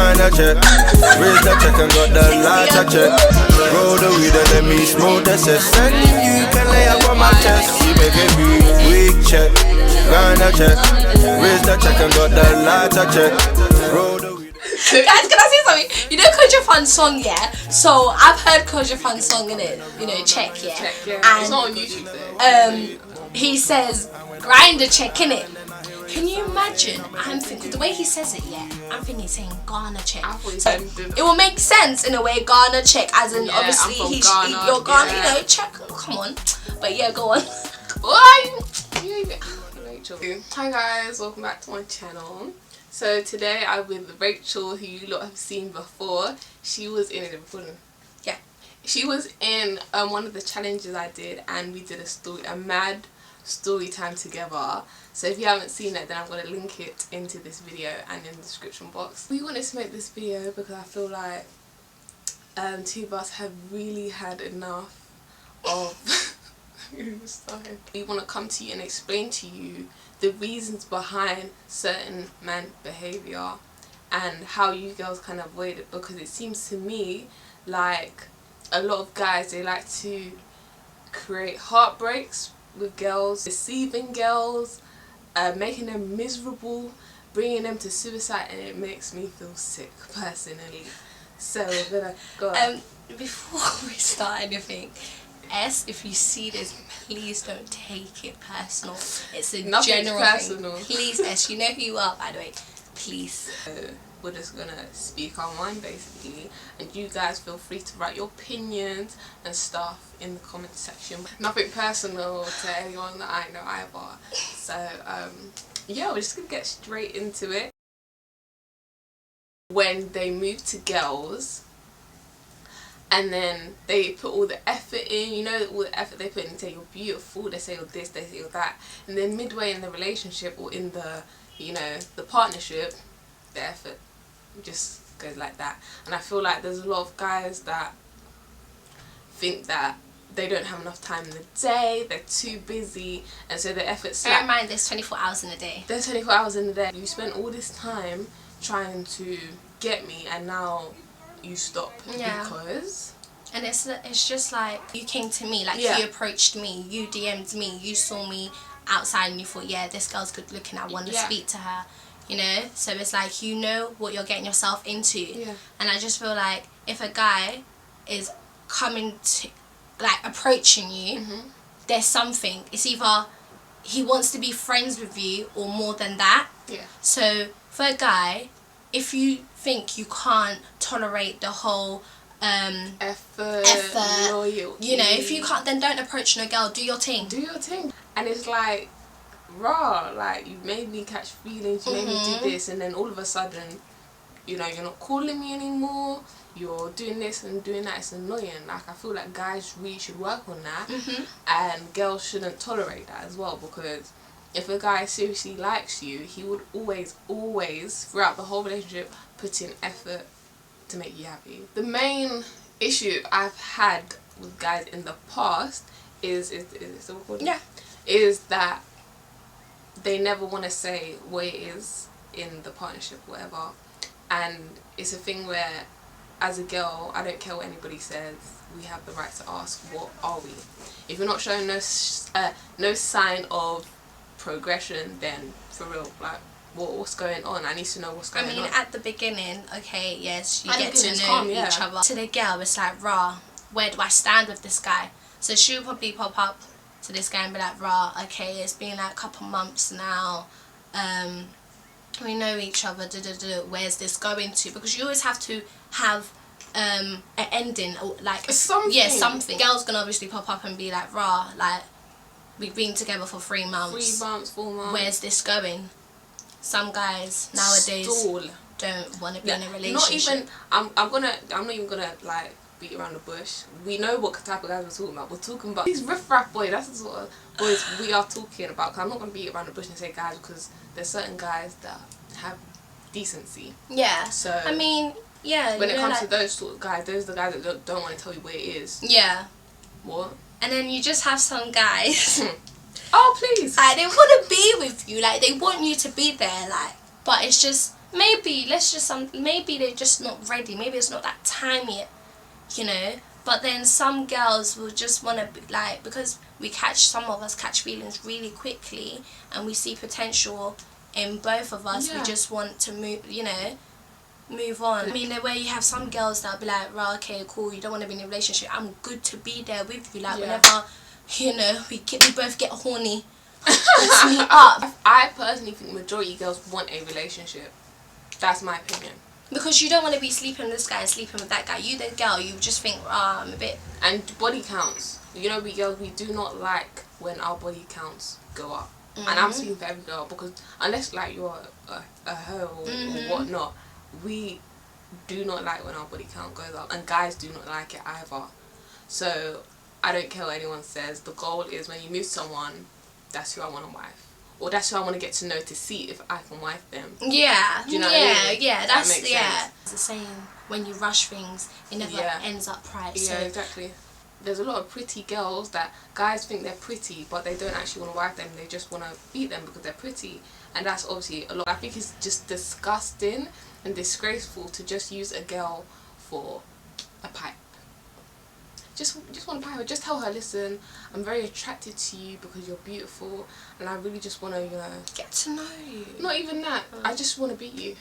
Gonna check. Raise the check and got the lighter check. Roll the weed and let me smoke the cess. And you can lay up on my chest. You make it weak check. Gonna check. Raise the check and got the lighter check. Roll the weed. Guys, can I say something? You know Kojafan's song, yeah? So I've heard Kojafan's song in it, you know, check, yeah. Check, yeah. And it's not on YouTube though. he says grinder check in it. Can you imagine? I'm thinking the way he says it, yeah. I'm thinking he's saying Ghana check. So it will make sense in a way, Ghana check, as in obviously you're Ghana, you know, check. Come on, but yeah, go on. Why? Rachel. Hi guys, welcome back to my channel. So today I'm with Rachel, who you lot have seen before. She was in it before. Yeah. She was in one of the challenges I did, and we did a mad story time together. So if you haven't seen it, then I'm going to link it into this video and in the description box. We wanted to make this video because I feel like two of us have really had enough of we want to come to you and explain to you the reasons behind certain man behaviour and how you girls can avoid it, because it seems to me like a lot of guys, they like to create heartbreaks with girls, deceiving girls, making them miserable, bringing them to suicide, and it makes me feel sick personally. So we're gonna go on. Before we start anything, if you see this, please don't take it personal. It's a general personal thing. Please, you know who you are, by the way. Please. We're just gonna speak our mind basically, and you guys feel free to write your opinions and stuff in the comment section. Nothing personal to anyone that I know either. So yeah, we're just gonna get straight into it. When they move to girls and then they put all the effort in, you know, all the effort they put in, they say you're beautiful, they say you're this, they say you're that, and then midway in the relationship or in the, you know, the partnership, the effort just goes like that. And I feel like there's a lot of guys that think that they don't have enough time in the day, they're too busy, and so the effort's bear in mind there's 24 hours in a day. There's 24 hours in a day. You spent all this time trying to get me and now you stop because... And it's just like, you came to me, like you approached me, you DM'd me, you saw me outside and you thought, yeah, this girl's good looking, I want to speak to her. You know, so it's like, you know what you're getting yourself into. And I just feel like if a guy is coming to, like, approaching you, there's something. It's either he wants to be friends with you or more than that. So for a guy, if you think you can't tolerate the whole effort, loyalty, you know, if you can't, then don't approach no girl. Do your thing. Do your thing. And it's like, raw, like, you made me catch feelings, you made me do this, and then all of a sudden, you know, you're not calling me anymore, you're doing this and doing that. It's annoying. Like, I feel like guys really should work on that, and girls shouldn't tolerate that as well, because if a guy seriously likes you, he would always throughout the whole relationship put in effort to make you happy. The main issue I've had with guys in the past is that they never want to say what it is in the partnership, whatever. And it's a thing where, as a girl, I don't care what anybody says, we have the right to ask, what are we? If you're not showing no sign of progression, then for real, like, what's going on? I need to know what's going on. I mean, at the beginning, okay, yes, you get to know each other. To the girl, it's like, rah, where do I stand with this guy? So she'll probably pop up to this guy and be like, rah, okay, it's been like a couple months now, we know each other, where's this going to? Because you always have to have an ending, or like something. Yeah, something. Girl's gonna obviously pop up and be like, rah, like, we've been together for 3 months. 3 months, 4 months. Where's this going? Some guys nowadays don't want to be in a relationship. Not even. I'm not even gonna like beat around the bush. We know what type of guys we're talking about. We're talking about these riff-raff boys. That's the sort of boys we are talking about. 'Cause I'm not gonna beat around the bush and say guys, because there's certain guys that have decency. Yeah. So I mean, yeah. When it comes to those sort of guys, those are the guys that don't want to tell you where it is. Yeah. What? And then you just have some guys. Oh please. Like, they want to be with you. Like, they want you to be there. Like, but it's just maybe maybe they're just not ready. Maybe it's not that time yet, you know. But then some girls will just want to be like, because some of us catch feelings really quickly, and we see potential in both of us. We just want to move, you know, move on. I mean, the way you have some girls that'll be like, right, okay, cool, you don't want to be in a relationship, I'm good to be there with you, like whenever, you know, we both get horny, let's meet up. I personally think majority girls want a relationship. That's my opinion. Because you don't want to be sleeping with this guy and sleeping with that guy. You, the girl, you just think, I'm a bit... And body counts. You know, we girls, we do not like when our body counts go up. And I'm speaking for every girl, because unless, like, you're a hoe or whatnot, we do not like when our body count goes up. And guys do not like it either. So, I don't care what anyone says. The goal is when you meet someone, that's who I want to wife. Or that's who I want to get to know to see if I can wife them. Yeah. Do you know what I mean? Yeah, that's... That makes sense. It's the same, when you rush things, it never ends up right. Yeah, so exactly. There's a lot of pretty girls that guys think they're pretty, but they don't actually want to wife them. They just want to beat them because they're pretty. And that's obviously a lot. I think it's just disgusting and disgraceful to just use a girl for a pipe. Just want to pipe her. Just tell her, listen, I'm very attracted to you because you're beautiful, and I really just want to, you know, get to know you. Not even that. I just want to beat you.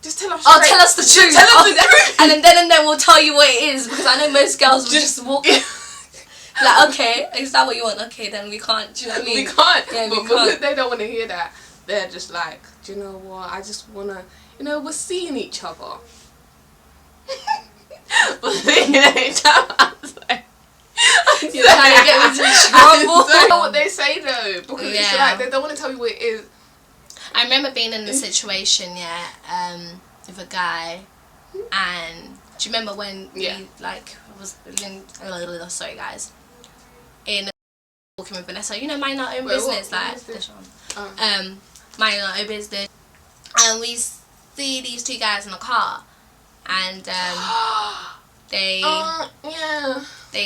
Just tell us. Oh, tell us the truth. Tell us the truth. And then we'll tell you what it is, because I know most girls will just walk. Like, okay, is that what you want? Okay, then we can't. Do you know what I mean? We can't. Yeah, but we can't. They don't want to hear that. They're just like, do you know what? I just want to, you know, we're seeing each other. We're seeing each other. You're trying to get me to trouble. That's not what they say though, because it's like they don't want to tell you what it is. I remember being in the situation, with a guy, and do you remember when we sorry guys, in walking with Vanessa, you know, mind our own business, like this one, mind our own business, and we see these two guys in the car, and they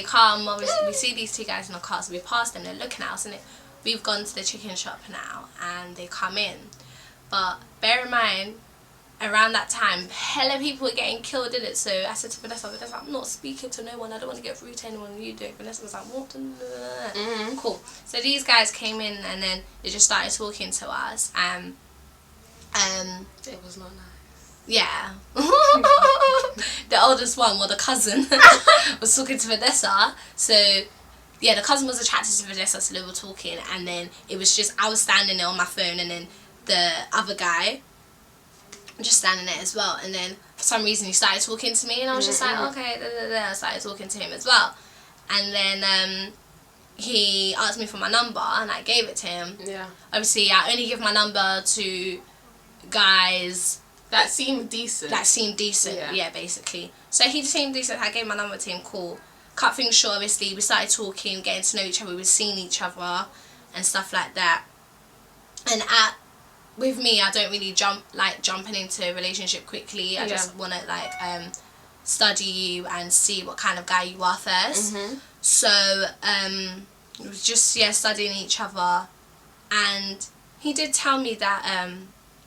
come, obviously we see these two guys in the car, so we pass them, they're looking at us, and we've gone to the chicken shop now, and they come in, but bear in mind, around that time, hella people were getting killed in it. So I said to Vanessa, I'm not speaking to no one, I don't want to get rude to anyone, you do it. Vanessa was like, what? Cool. So these guys came in, and then they just started talking to us, and it was not nice. Yeah. The oldest one, well, the cousin, was talking to Vanessa. So yeah, the cousin was attracted to Vanessa, so they were talking, and then it was just, I was standing there on my phone, and then the other guy just standing there as well, and then for some reason he started talking to me, and I was just like, okay, I started talking to him as well, and then he asked me for my number, and I gave it to him. Yeah. Obviously, I only give my number to guys that seemed decent. Yeah, basically. So he seemed decent, I gave my number to him, cool. Cut things short, obviously, we started talking, getting to know each other, we were seeing each other, and stuff like that. And with me, I don't really jumping into a relationship quickly. I just want to study you and see what kind of guy you are first. So it was just studying each other, and he did tell me that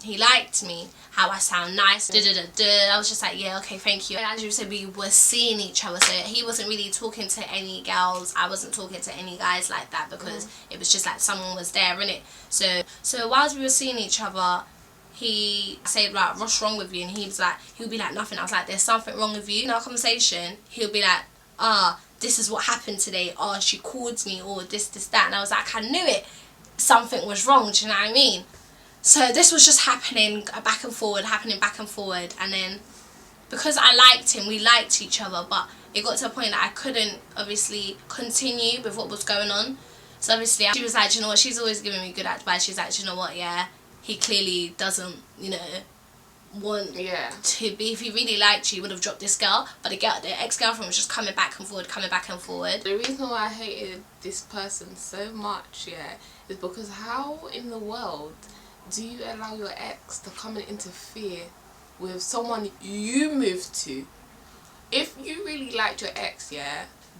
he liked me, how I sound nice, I was just like, yeah, okay, thank you. And as you said, we were seeing each other, so he wasn't really talking to any girls, I wasn't talking to any guys like that, because it was just like someone was there, innit? So whilst we were seeing each other, he said, right, what's wrong with you? And he'll be like, nothing. I was like, there's something wrong with you. In our conversation, he'll be like, this is what happened today, she called me, or this, that. And I was like, I knew it, something was wrong, do you know what I mean? So this was just happening back and forward, and then because I liked him, we liked each other, but it got to a point that I couldn't obviously continue with what was going on. So obviously she was like, do you know what, she's always giving me good advice. She's like, do you know what, yeah, he clearly doesn't, you know, want to be. If he really liked you, he would have dropped this girl. But the ex-girlfriend was just coming back and forward. The reason why I hated this person so much, is because how in the world do you allow your ex to come and interfere with someone you moved to? If you really liked your ex,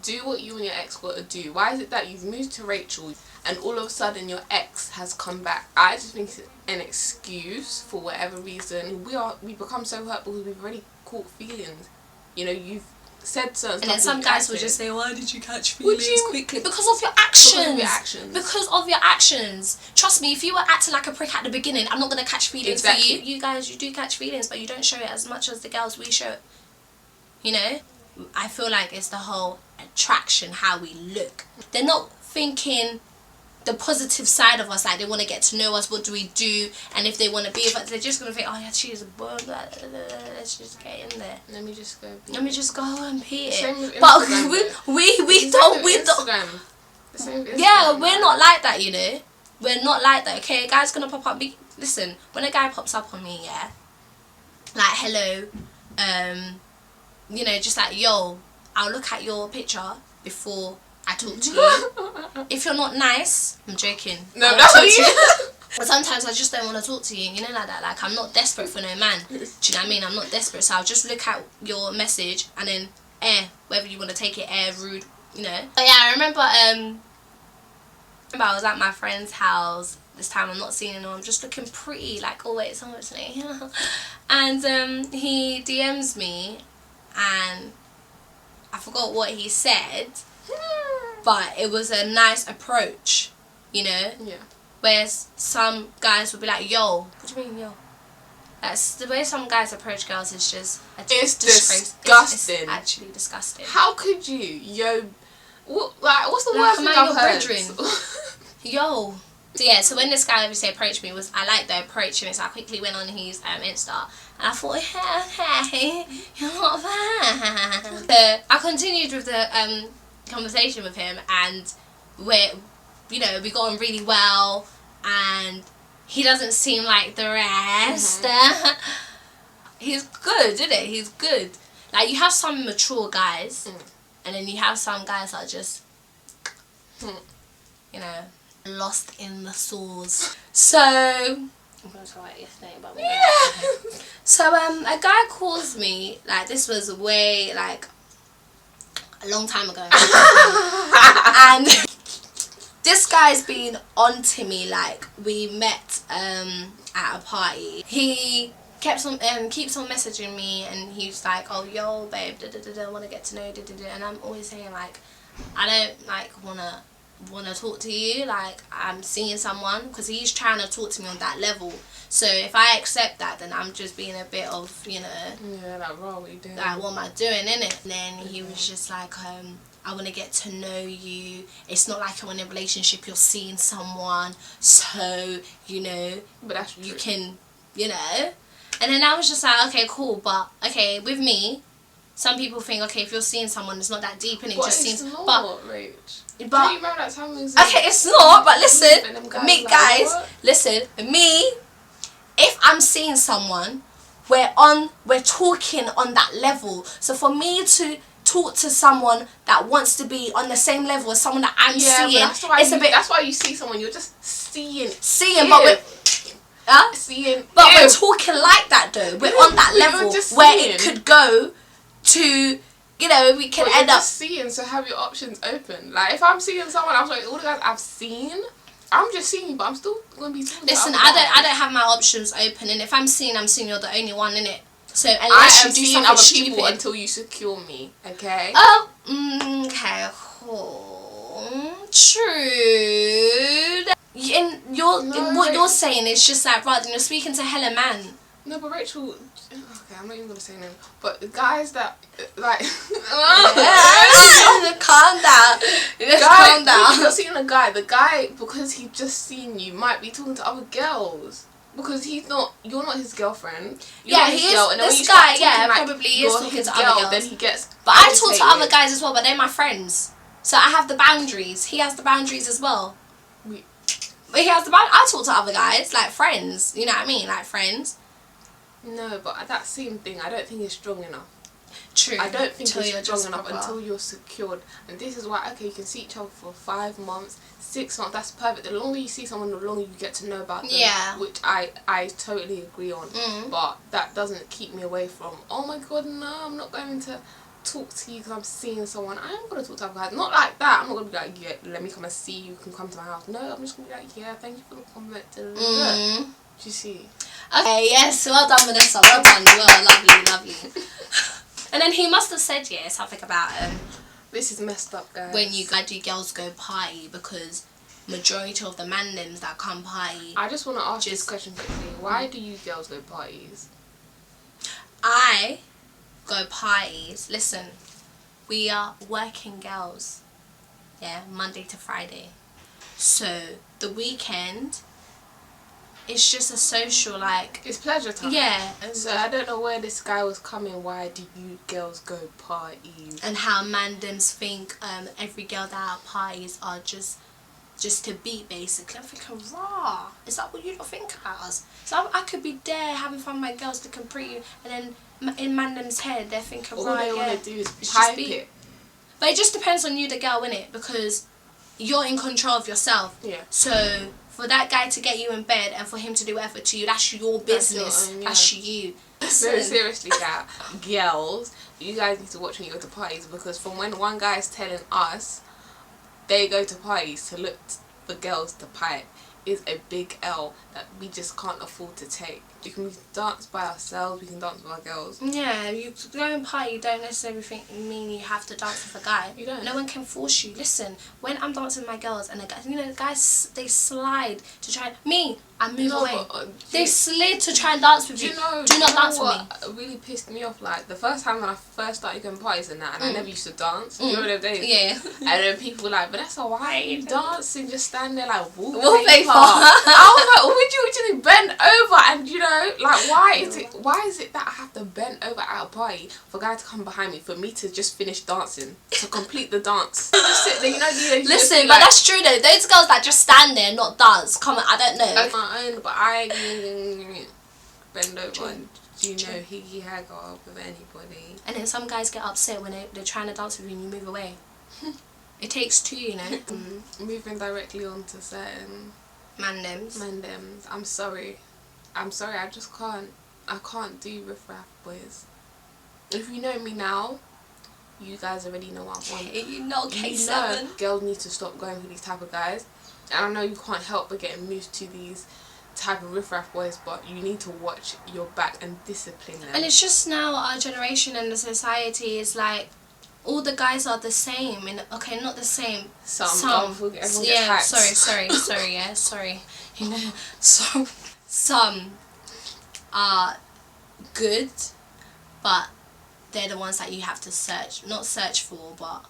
do what you and your ex got to do. Why is it that you've moved to Rachel and all of a sudden your ex has come back? I just think it's an excuse for whatever reason. We become so hurt because we've already caught feelings. You know, you've said certain stuff. And then some guys will just say, why did you catch feelings quickly? Because of your actions. Because of your actions. Because of your actions. Trust me, if you were acting like a prick at the beginning, I'm not going to catch feelings for you. You guys, you do catch feelings, but you don't show it as much as the girls we show it. You know? I feel like it's the whole attraction, how we look. They're not thinking the positive side of us, like they want to get to know us, what do we do, and if they want to be with us, they're just going to think, oh yeah, she's a boy, let's just get in there. Let me just go and pee it. But we don't. Yeah, we're not like that, you know. We're not like that. Okay, a guy's gonna pop up. Listen, when a guy pops up on me, yeah, like hello, you know, just like yo, I'll look at your picture before I talk to you. If you're not nice, I'm joking. No, that's what you. But sometimes I just don't want to talk to you, you know, like that. Like, I'm not desperate for no man. Do you know what I mean? I'm not desperate, so I'll just look at your message and then whether you want to take it rude, you know. But yeah, I remember I was at my friend's house this time. I'm not seeing him. I'm just looking pretty. Like, oh wait, someone's me. And he DMs me, and I forgot what he said. But it was a nice approach, you know? Yeah. Whereas some guys would be like, yo, what do you mean, yo? That's the way some guys approach girls is just... It's disgusting. It's actually disgusting. How could you? Yo, what's the worst thing I've heard? Yo. So yeah, so when this guy obviously approached me, I liked the approach, and so I quickly went on his Insta, and I thought, hey, you're not bad. So I continued with the conversation with him, and we got on really well, and he doesn't seem like the rest. He's good, isn't it? He's good. Like, you have some mature guys, and then you have some guys that are just, you know, lost in the sauce. So I'm gonna try it yesterday, but so a guy calls me, like, this was way like a long time ago. And this guy's been on to me. Like, we met at a party. He keeps on messaging me, and he's like, oh yo babe, I want to get to know you, and I'm always saying, like, I don't like wanna talk to you, like, I'm seeing someone, because he's trying to talk to me on that level. So if I accept that, then I'm just being a bit of, you know, yeah, like, bro, what are you doing? Like, what am I doing, innit? And then he was just like, I want to get to know you. It's not like you're in a relationship, you're seeing someone, so, you know, but that's true. You can, you know. And then I was just like, okay, cool, but okay, with me, some people think, okay, if you're seeing someone, it's not that deep, and it just seems. But Rach. Do you remember that time we was okay, it's not. But listen, guys, listen, me. If I'm seeing someone, we're talking on that level. So for me to talk to someone that wants to be on the same level as someone that I'm seeing, that's why you see someone, you're just seeing, but we're seeing, but we're talking like that though. We're on that level where it could go to, you know, we can end up seeing. So have your options open. Like, if I'm seeing someone, I'm like, all the guys I've seen, I'm just seeing you, but I'm still gonna be talking. Listen, I don't have my options open, and if I'm seeing, you're the only one in it. So unless you do something other stupid, people until you secure me, okay? Oh, okay, cool, true. What you're saying is just like, rather than you're speaking to hella man. No, but Rachel, okay, I'm not even gonna say no. But the guys that like, calm down. Calm down. You're seeing the guy because he just seen you might be talking to other girls. Because you're not his girlfriend. Yeah, he is. This guy, probably is talking to other girls. Then he gets. But I talk to other guys as well, but they're my friends. So I have the boundaries. He has the boundaries as well. But he has the boundaries. I talk to other guys like friends. You know what I mean, like friends. No, but that same thing, I don't think it's strong enough. True. I don't think it's strong enough until you're secured. And this is why, okay, you can see each other for 5 months, 6 months, that's perfect. The longer you see someone, the longer you get to know about them. Yeah. Which I totally agree on. But that doesn't keep me away from, oh my god, no, I'm not going to talk to you because I'm seeing someone. I am gonna talk to other guys. Not like that. I'm not gonna be like, yeah, let me come and see you. You can come to my house. No, I'm just gonna be like, yeah, thank you for the compliment. Do you see? Okay, yes, well done, Vanessa. Well done. Well, lovely. And then he must have said, yeah, something about this is messed up, guys. when you do girls go party, because majority of the mandems that come party. I just want to ask this question quickly. Why do you girls go parties? I go parties. Listen, we are working girls. Yeah, Monday to Friday. So the weekend, it's just a social, like, it's pleasure time. Yeah. So I don't know where this guy was coming. Why do you girls go parties? And how mandems think every girl that at parties are just to beat, basically. I'm thinking, raw. Is that what you don't think about us? So I could be there having fun with my girls looking pretty, and then in mandem's head they're thinking, all right, they yeah, want to do is pipe it. But it just depends on you, the girl, innit? Because you're in control of yourself. Yeah. So for that guy to get you in bed and for him to do whatever to you, that's your business. That's you. So seriously, girls, you guys need to watch when you go to parties, because from when one guy is telling us they go to parties to look for girls to pipe is a big L that we just can't afford to take. We can dance by ourselves, we can dance with our girls. Yeah, you go and party, you don't necessarily mean you have to dance with a guy. You don't. No one can force you. Listen, when I'm dancing with my girls and the guys, you know, the guys, they slide to try. I move away. They slid to try and dance with you. Do not dance with me. What really pissed me off, like the first time when I first started going parties and that, and I never used to dance. You know them days? Yeah. And then people were like, Vanessa, why are you dancing? Just stand there like wallpaper. I was like, what would you do? Bend over, and you know, like, why is it that I have to bend over at a party for a guy to come behind me for me to just finish dancing, to complete the dance? Just sit there, you know. Listen, but that's true though. Those girls that just stand there and not dance, come on, I don't know. But I bend over and he had go up with anybody. And then some guys get upset when they're trying to dance with you and you move away. It takes two, you know. Moving directly on to certain mandems. I'm sorry, I just can't do riff-raff boys. If you know me now, you guys already know what I'm on. You know, K7. You know, girls need to stop going for these type of guys. And I know you can't help but getting moved to these type of riff-raff boys, but you need to watch your back and discipline them. And it's just now our generation and the society is like, all the guys are the same. And okay, not the same. Some. Yeah, sorry. Yeah, sorry. You know, some are good, but they're the ones that you have to not search for, but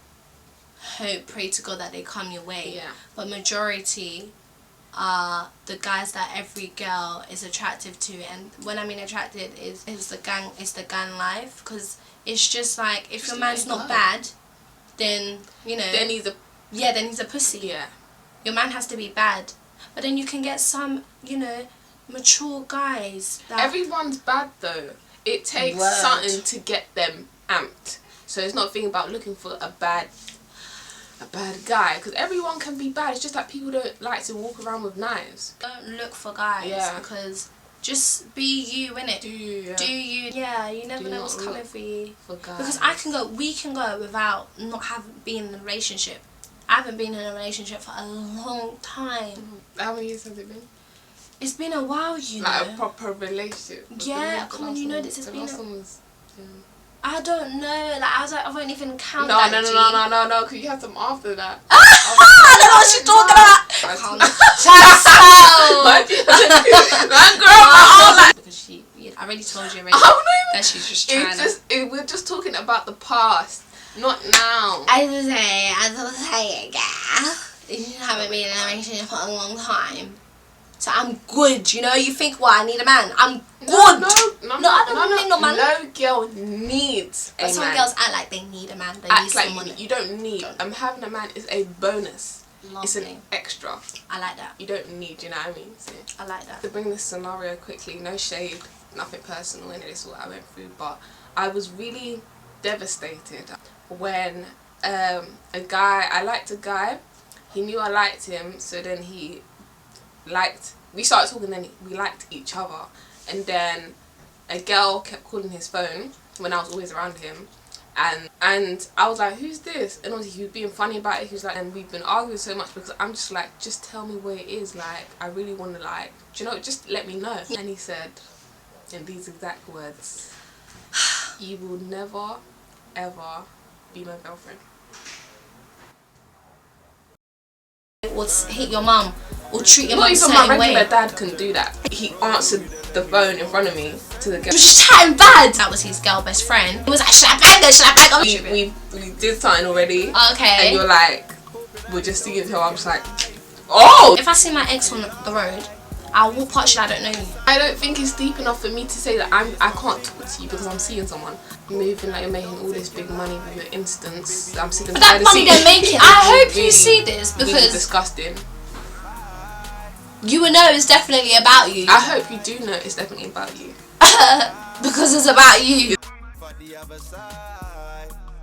pray to God that they come your way. Yeah. But majority are the guys that every girl is attractive to, and when I mean attracted is the gang life, because it's just like, if your man's not bad, then you know, then he's a pussy. Yeah. Your man has to be bad, but then you can get some, you know, mature guys that... Everyone's bad though. It takes something to get them amped. So it's not a thing about looking for a bad guy, because everyone can be bad. It's just that people don't like to walk around with knives. Don't look for guys, because just be you, innit? Do you? Yeah, you never know what's coming for you. For guys. Because we can go without not having been in a relationship. I haven't been in a relationship for a long time. How many years has it been? It's been a while, you know. Like a proper relationship. Yeah, come on, you know this has been I don't know, like I won't even count No, that. No, because you had some after that. I don't know what she's talking about. Because I already told you already that she's just trying we're just talking about the past, not now. As I was saying, you haven't been in a relationship for a long time. So I'm good, you know. You think, what, I need a man? I'm good. No, I don't need no man. No girl needs a man. Some girls act like they need a man. They need someone. You don't need. Having a man is a bonus. Lovely. It's an extra. I like that. You don't need, you know what I mean? So, I like that. To bring this scenario quickly, no shade, nothing personal in it, this is what I went through, but I was really devastated when I liked a guy, he knew I liked him, so then we started talking, then we liked each other, and then a girl kept calling his phone when I was always around him, and And I was like, who's this? And obviously he was being funny about it. He was like, and we've been arguing so much because I'm just like, just tell me where it is. Like, I really want to, like, do you know, just let me know. And he said, in these exact words, you will never, ever be my girlfriend. Or hit your mum, or treat your Not mum a even certain my regular way. dad can do that. He answered the phone in front of me to the girl. He was just chatting bad. That was his girl best friend. He was like, should I bang her? Should I bang her? We did something already. Okay. And you're like, we're just singing to her. I'm just like, oh! If I see my ex on the road, I'll walk past you, I don't know you. I don't think it's deep enough for me to say that I can't talk to you because I'm seeing someone. Moving like you're making all this big money with your instance. I'm sick and But that tired of money seeing they're making, I hope you see this, really because disgusting. you will know it's definitely about you. I hope you do know it's definitely about you. Because it's about you. For the other side.